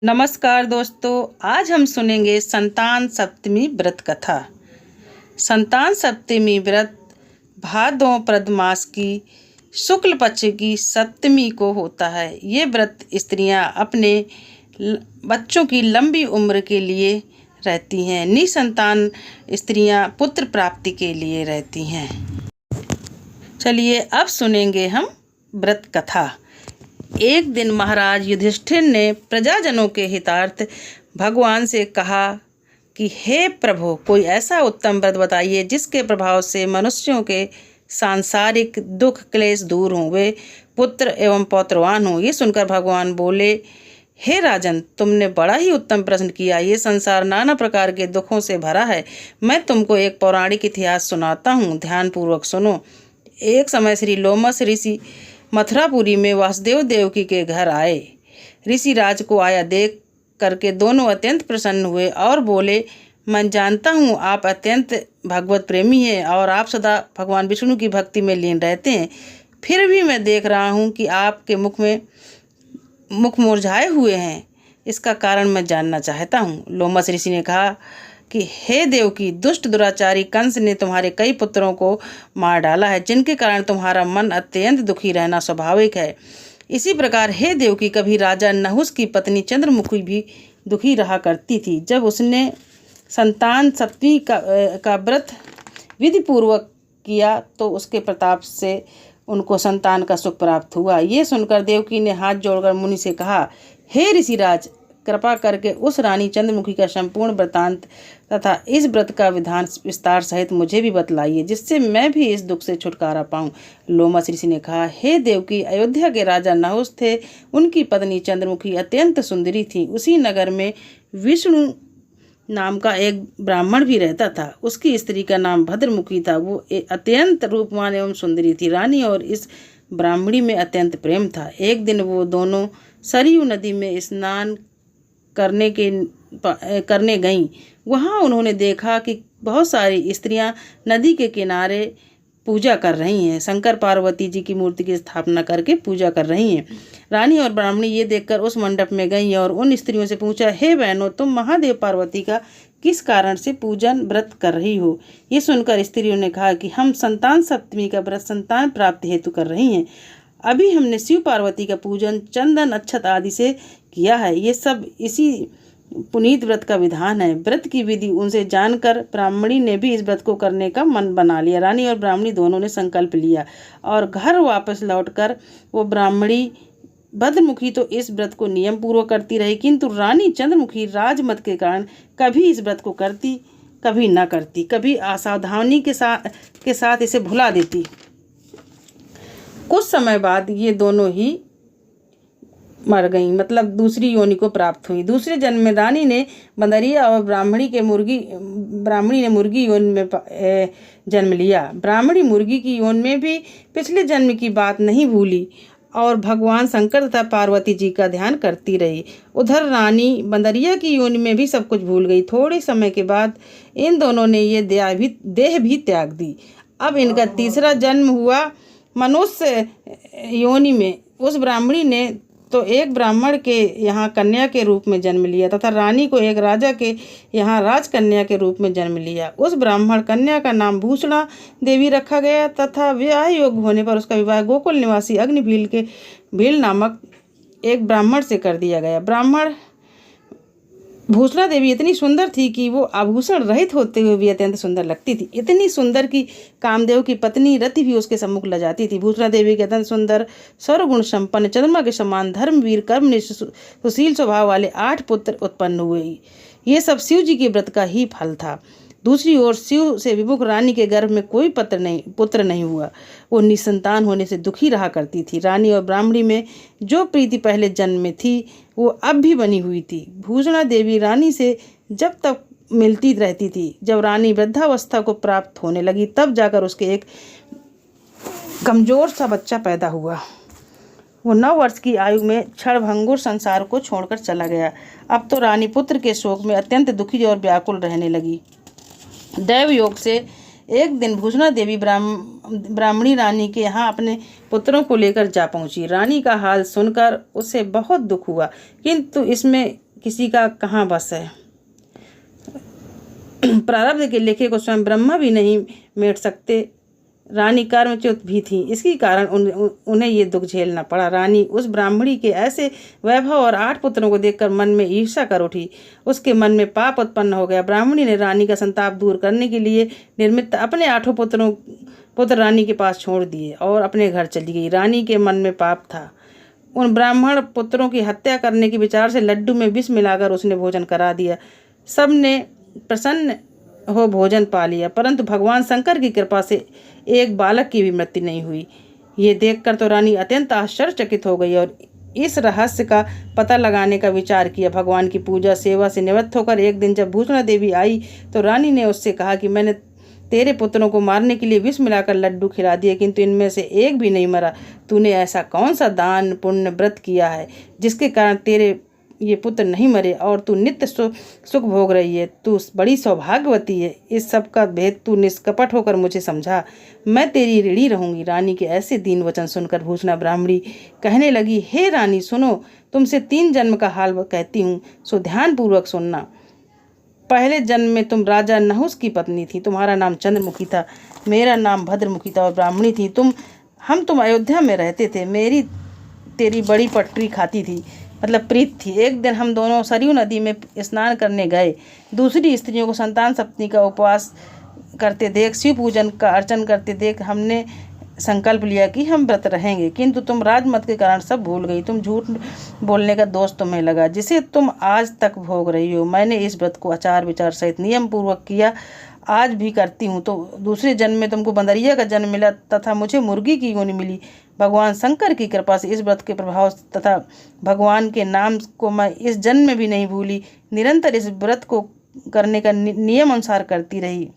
नमस्कार दोस्तों, आज हम सुनेंगे संतान सप्तमी व्रत कथा। संतान सप्तमी व्रत भाद्रपद मास की शुक्ल पक्ष की सप्तमी को होता है। ये व्रत स्त्रियां अपने बच्चों की लंबी उम्र के लिए रहती हैं। निसंतान स्त्रियां पुत्र प्राप्ति के लिए रहती हैं। चलिए अब सुनेंगे हम व्रत कथा। एक दिन महाराज युधिष्ठिर ने प्रजाजनों के हितार्थ भगवान से कहा कि हे प्रभु, कोई ऐसा उत्तम व्रत बताइए जिसके प्रभाव से मनुष्यों के सांसारिक दुख क्लेश दूर हों, वे पुत्र एवं पौत्रवान हों। ये सुनकर भगवान बोले, हे राजन, तुमने बड़ा ही उत्तम प्रश्न किया। ये संसार नाना प्रकार के दुखों से भरा है। मैं तुमको एक पौराणिक इतिहास सुनाता हूँ, ध्यानपूर्वक सुनो। एक समय श्री लोमस ऋषि मथुरापुरी में वासुदेव देवकी के घर आए। ऋषि राज को आया देख करके दोनों अत्यंत प्रसन्न हुए और बोले, मैं जानता हूँ आप अत्यंत भगवत प्रेमी हैं और आप सदा भगवान विष्णु की भक्ति में लीन रहते हैं। फिर भी मैं देख रहा हूँ कि आपके मुख मुरझाए हुए हैं। इसका कारण मैं जानना चाहता हूँ। लोमस ऋषि ने कहा कि हे देवकी, दुष्ट दुराचारी कंस ने तुम्हारे कई पुत्रों को मार डाला है, जिनके कारण तुम्हारा मन अत्यंत दुखी रहना स्वाभाविक है। इसी प्रकार हे देवकी, कभी राजा नहुस की पत्नी चंद्रमुखी भी दुखी रहा करती थी। जब उसने संतान सप्तमी का व्रत विधि पूर्वक किया तो उसके प्रताप से उनको संतान का सुख प्राप्त हुआ। ये सुनकर देवकी ने हाथ जोड़कर मुनि से कहा, हे ऋषिराज, कृपा करके उस रानी चंद्रमुखी का संपूर्ण वृतांत तथा इस व्रत का विधान विस्तार सहित मुझे भी बतलाइए, जिससे मैं भी इस दुख से छुटकारा पाऊं। लोमस ऋषि ने कहा, हे देवकी, अयोध्या के राजा नहुस थे। उनकी पत्नी चंद्रमुखी अत्यंत सुंदरी थी। उसी नगर में विष्णु नाम का एक ब्राह्मण भी रहता था। उसकी स्त्री का नाम भद्रमुखी था। वो अत्यंत रूपवान एवं सुंदरी थी। रानी और इस ब्राह्मणी में अत्यंत प्रेम था। एक दिन वो दोनों सरयू नदी में स्नान करने गईं। वहाँ उन्होंने देखा कि बहुत सारी स्त्रियां नदी के किनारे पूजा कर रही हैं। शंकर पार्वती जी की मूर्ति की स्थापना करके पूजा कर रही हैं। रानी और ब्राह्मणी ये देखकर उस मंडप में गईं और उन स्त्रियों से पूछा, हे बहनों, तुम महादेव पार्वती का किस कारण से पूजन व्रत कर रही हो? ये सुनकर स्त्रियों ने कहा कि हम संतान सप्तमी का व्रत संतान प्राप्ति हेतु कर रही हैं। अभी हमने शिव पार्वती का पूजन चंदन अक्षत आदि से किया है। ये सब इसी पुनीत व्रत का विधान है। व्रत की विधि उनसे जानकर ब्राह्मणी ने भी इस व्रत को करने का मन बना लिया। रानी और ब्राह्मणी दोनों ने संकल्प लिया और घर वापस लौटकर वो ब्राह्मणी भद्रमुखी तो इस व्रत को नियम पूर्वक करती रही, किंतु रानी चंद्रमुखी राजमत के कारण कभी इस व्रत को करती, कभी न करती, कभी असावधानी के साथ इसे भुला देती। कुछ समय बाद ये दोनों ही मर गईं, मतलब दूसरी योनि को प्राप्त हुई। दूसरे जन्म में रानी ने बंदरिया और ब्राह्मणी ने मुर्गी योनि में जन्म लिया। ब्राह्मणी मुर्गी की योनि में भी पिछले जन्म की बात नहीं भूली और भगवान शंकर तथा पार्वती जी का ध्यान करती रही। उधर रानी बंदरिया की योनि में भी सब कुछ भूल गई। थोड़े समय के बाद इन दोनों ने ये देह भी त्याग दी। अब इनका तीसरा जन्म हुआ मनुष्य योनि में। उस ब्राह्मणी ने तो एक ब्राह्मण के यहाँ कन्या के रूप में जन्म लिया तथा रानी को एक राजा के यहाँ राजकन्या के रूप में जन्म लिया। उस ब्राह्मण कन्या का नाम भूषणा देवी रखा गया तथा विवाह योग्य होने पर उसका विवाह गोकुल निवासी भील नामक एक ब्राह्मण से कर दिया गया। ब्राह्मण भूषणा देवी इतनी सुंदर थी कि वो आभूषण रहित होते हुए भी अत्यंत सुंदर लगती थी। इतनी सुंदर कि कामदेव की पत्नी रति भी उसके सम्मुख लजाती थी। भूषणा देवी के अत्यंत सुंदर, सर्वगुण संपन्न, चंद्रमा के समान, धर्मवीर, कर्मनिष्ठ, सुशील स्वभाव वाले 8 पुत्र उत्पन्न हुए। ये सब शिव जी के व्रत का ही फल था। दूसरी ओर शिव से विमुख रानी के गर्भ में कोई पुत्र नहीं हुआ। वो निसंतान होने से दुखी रहा करती थी। रानी और ब्राह्मणी में जो प्रीति पहले जन्म में थी वो अब भी बनी हुई थी। भूषणा देवी रानी से जब तक मिलती रहती थी। जब रानी वृद्धावस्था को प्राप्त होने लगी तब जाकर उसके एक कमजोर सा बच्चा पैदा हुआ। वो 9 वर्ष की आयु में क्षणभंगुर संसार को छोड़कर चला गया। अब तो रानी पुत्र के शोक में अत्यंत दुखी और व्याकुल रहने लगी। दैव योग से एक दिन भूषणा देवी ब्राह्मणी रानी के यहाँ अपने पुत्रों को लेकर जा पहुंची। रानी का हाल सुनकर उसे बहुत दुख हुआ, किंतु इसमें किसी का कहाँ बस है। प्रारब्ध के लेखे को स्वयं ब्रह्मा भी नहीं मेट सकते। रानी कर्मच्युत भी थी, इसी कारण उन्हें ये दुख झेलना पड़ा। रानी उस ब्राह्मणी के ऐसे वैभव और 8 पुत्रों को देखकर मन में ईर्ष्या कर उठी। उसके मन में पाप उत्पन्न हो गया। ब्राह्मणी ने रानी का संताप दूर करने के लिए निर्मित अपने 8 पुत्र रानी के पास छोड़ दिए और अपने घर चली गई। रानी के मन में पाप था। उन ब्राह्मण पुत्रों की हत्या करने के विचार से लड्डू में विष मिलाकर उसने भोजन करा दिया। सबने प्रसन्न हो भोजन पा लिया, परंतु भगवान शंकर की कृपा से एक बालक की भी मृत्यु नहीं हुई। ये देखकर तो रानी अत्यंत आश्चर्यचकित हो गई और इस रहस्य का पता लगाने का विचार किया। भगवान की पूजा सेवा से निवृत्त होकर एक दिन जब भूषणा देवी आई तो रानी ने उससे कहा कि मैंने तेरे पुत्रों को मारने के लिए विष मिलाकर लड्डू खिला दिए, किंतु इनमें से एक भी नहीं मरा। तूने ऐसा कौन सा दान पुण्य व्रत किया है जिसके कारण तेरे ये पुत्र नहीं मरे और तू नित्य सुख भोग रही है? तू बड़ी सौभाग्यवती है। इस सब का भेद तू निष्कपट होकर मुझे समझा, मैं तेरी ऋणी रहूंगी। रानी के ऐसे दीन वचन सुनकर भूषणा ब्राह्मणी कहने लगी, हे रानी सुनो, तुमसे 3 जन्म का हाल कहती हूँ, सो ध्यान पूर्वक सुनना। पहले जन्म में तुम राजा नहुस की पत्नी थी। तुम्हारा नाम चंद्रमुखी था, मेरा नाम भद्रमुखी था और ब्राह्मणी थी। तुम अयोध्या में रहते थे। मेरी तेरी बड़ी पटरी खाती थी, मतलब प्रीत थी। एक दिन हम दोनों सरयू नदी में स्नान करने गए। दूसरी स्त्रियों को संतान सप्तमी का उपवास करते देख, शिव पूजन का अर्चन करते देख हमने संकल्प लिया कि हम व्रत रहेंगे, किंतु तुम राजमत के कारण सब भूल गई। तुम झूठ बोलने का दोष तुम्हें लगा, जिसे तुम आज तक भोग रही हो। मैंने इस व्रत को आचार विचार सहित नियम पूर्वक किया, आज भी करती हूँ। तो दूसरे जन्म में तुमको बंदरिया का जन्म मिला तथा मुझे मुर्गी की योनि मिली। भगवान शंकर की कृपा से इस व्रत के प्रभाव तथा भगवान के नाम को मैं इस जन्म में भी नहीं भूली। निरंतर इस व्रत को करने का नियम अनुसार करती रही।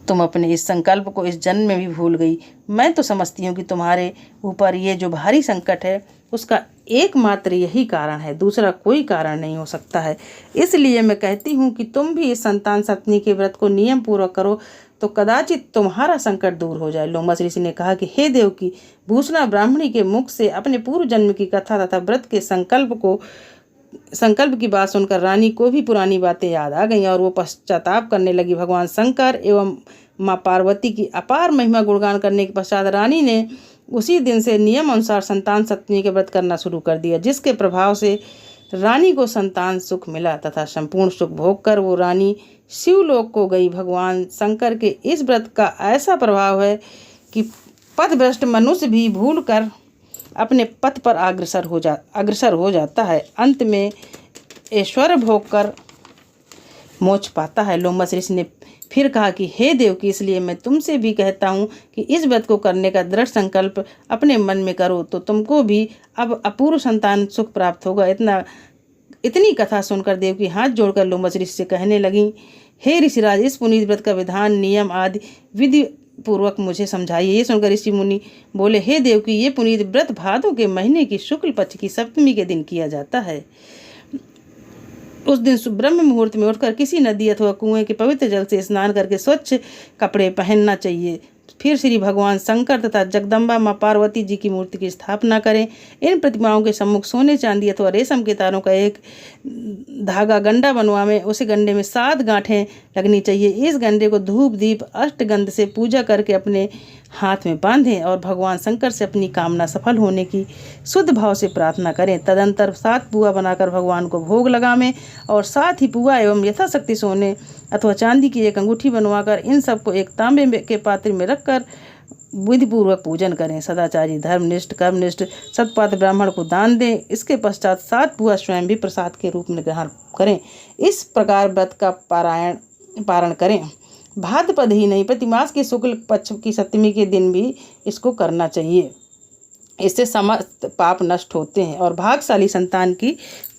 तुम अपने इस संकल्प को इस जन्म में भी भूल गई। मैं तो समझती हूँ कि तुम्हारे ऊपर ये जो भारी संकट है उसका एकमात्र यही कारण है, दूसरा कोई कारण नहीं हो सकता है। इसलिए मैं कहती हूँ कि तुम भी इस संतान सप्तमी के व्रत को नियम पूर्वक करो तो कदाचित तुम्हारा संकट दूर हो जाए। लोमस ऋषि ने कहा कि हे देवकी, भूषणा ब्राह्मणी के मुख से अपने पूर्व जन्म की कथा तथा व्रत के संकल्प की बात सुनकर रानी को भी पुरानी बातें याद आ गईं और वो पश्चाताप करने लगी। भगवान शंकर एवं माँ पार्वती की अपार महिमा गुणगान करने के पश्चात रानी ने उसी दिन से नियम अनुसार संतान सप्तमी के व्रत करना शुरू कर दिया, जिसके प्रभाव से रानी को संतान सुख मिला तथा संपूर्ण सुख भोग कर वो रानी शिवलोक को गई। भगवान शंकर के इस व्रत का ऐसा प्रभाव है कि पथभ्रष्ट मनुष्य भी भूल कर अपने पथ पर अग्रसर हो जाता है, अंत में ऐश्वर्य भोग कर मोक्ष पाता है। लोमस ऋषि ने फिर कहा कि हे देवकी, इसलिए मैं तुमसे भी कहता हूँ कि इस व्रत को करने का दृढ़ संकल्प अपने मन में करो तो तुमको भी अब अपूर्व संतान सुख प्राप्त होगा। इतनी कथा सुनकर देवकी हाथ जोड़कर लोमस ऋषि से कहने लगी, हे ऋषिराज, इस पुनीत व्रत का विधान नियम आदि विधि पूर्वक मुझे समझाइए। ये सुनकर ऋषि मुनि बोले, हे देवकी, ये पुनीत व्रत भादों के महीने की शुक्ल पक्ष की सप्तमी के दिन किया जाता है। उस दिन ब्रह्म मुहूर्त में उठकर किसी नदी अथवा कुएं के पवित्र जल से स्नान करके स्वच्छ कपड़े पहनना चाहिए। फिर श्री भगवान शंकर तथा जगदम्बा माँ पार्वती जी की मूर्ति की स्थापना करें। इन प्रतिमाओं के सम्मुख सोने चांदी अथवा रेशम के तारों का एक धागा गंडा बनवाएं। उस गंडे में 7 गांठें लगनी चाहिए। इस गंडे को धूप दीप अष्टगंध से पूजा करके अपने हाथ में बांधें और भगवान शंकर से अपनी कामना सफल होने की शुद्ध भाव से प्रार्थना करें। तदंतर 7 पुआ बनाकर भगवान को भोग लगावें और साथ ही पुआ एवं यथाशक्ति सोने अथवा चांदी की एक अंगूठी बनवाकर इन सबको एक तांबे के पात्र में रखकर विधिपूर्वक पूजन करें। सदाचारी, धर्मनिष्ठ, कर्मनिष्ठ सत्पात्र ब्राह्मण को दान दें। इसके पश्चात 7 पुआ स्वयं भी प्रसाद के रूप में ग्रहण करें। इस प्रकार व्रत का पारण करें। भाद्रपद ही नहीं, प्रतिमास के शुक्ल पक्ष की सप्तमी के दिन भी इसको करना चाहिए। इससे समस्त पाप नष्ट होते हैं और भाग्यशाली संतान की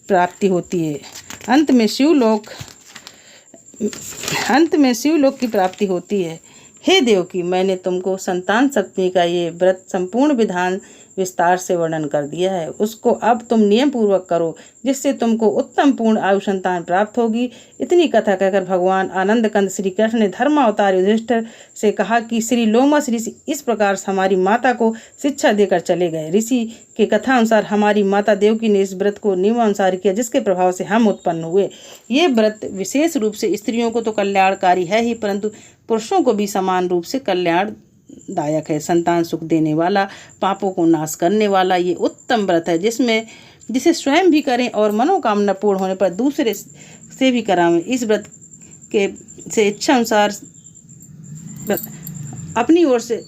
प्राप्ति होती है। अंत में शिवलोक की प्राप्ति होती है। हे देवकी, मैंने तुमको संतान सप्तमी का ये व्रत संपूर्ण विधान विस्तार से वर्णन कर दिया है, उसको अब तुम नियम पूर्वक करो, जिससे तुमको उत्तम पूर्ण आयु संतान प्राप्त होगी। इतनी कथा कहकर भगवान आनंद कंद श्री कृष्ण ने धर्मावतार युधिष्ठिर से कहा कि श्री लोमस ऋषि इस प्रकार हमारी माता को शिक्षा देकर चले गए। ऋषि के कथा अनुसार हमारी माता देवकी ने इस व्रत को नियमानुसार किया, जिसके प्रभाव से हम उत्पन्न हुए। ये व्रत विशेष रूप से स्त्रियों को तो कल्याणकारी है ही, परंतु पुरुषों को भी समान रूप से कल्याणदायक है। संतान सुख देने वाला, पापों को नाश करने वाला ये उत्तम व्रत है, जिसे स्वयं भी करें और मनोकामना पूर्ण होने पर दूसरे से भी करावें। इस व्रत के से इच्छा अनुसार अपनी ओर से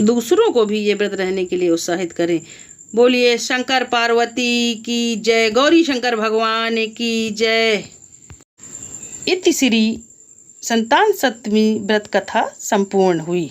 दूसरों को भी ये व्रत रहने के लिए उत्साहित करें। बोलिए शंकर पार्वती की जय, गौरी शंकर भगवान की जय। इति श्री संतान सप्तमी व्रत कथा संपूर्ण हुई।